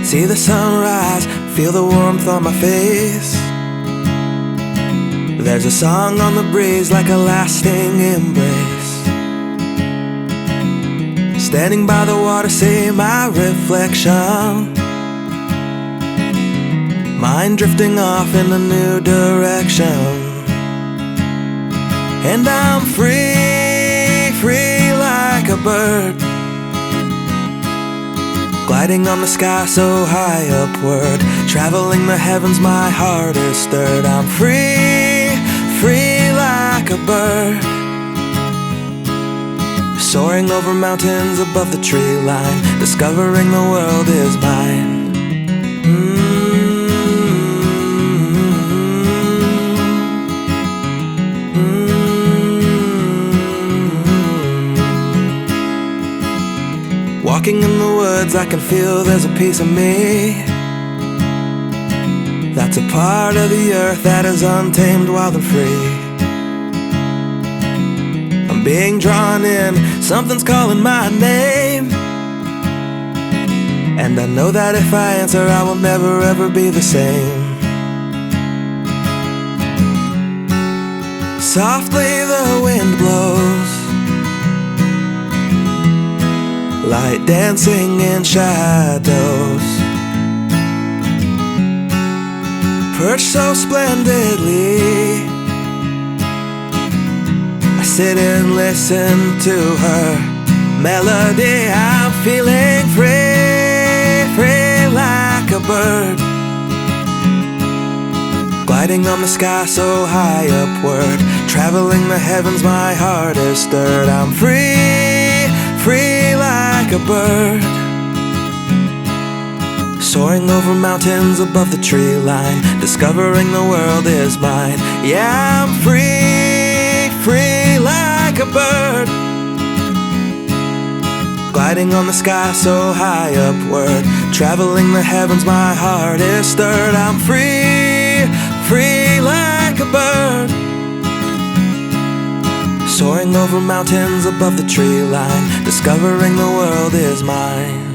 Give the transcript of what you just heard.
See the sunrise, feel the warmth on my face. There's a song on the breeze like a lasting embrace. Standing by the water, see my reflection. Mind drifting off in a new direction. And I'm free, free like a bird, gliding on the sky so high upward. Traveling the heavens, my heart is stirred. I'm free, free like a bird, soaring over mountains above the tree line. Discovering the world is mine. Walking in the woods, I can feel there's a piece of me that's a part of the earth that is untamed, wild and free. I'm being drawn in, something's calling my name, and I know that if I answer, I will never ever be the same. Softly the wind blows, light dancing in shadows. Perched so splendidly, I sit and listen to her melody. I'm feeling free, free like a bird, gliding on the sky so high upward. Traveling the heavens, my heart is stirred. I'm free, free like a bird, soaring over mountains above the tree line. Discovering the world is mine. Yeah, I'm free, free like a bird, gliding on the sky so high upward. Traveling the heavens, my heart is stirred. I'm free, free like a bird, soaring over mountains above the tree line. Discovering the world is mine.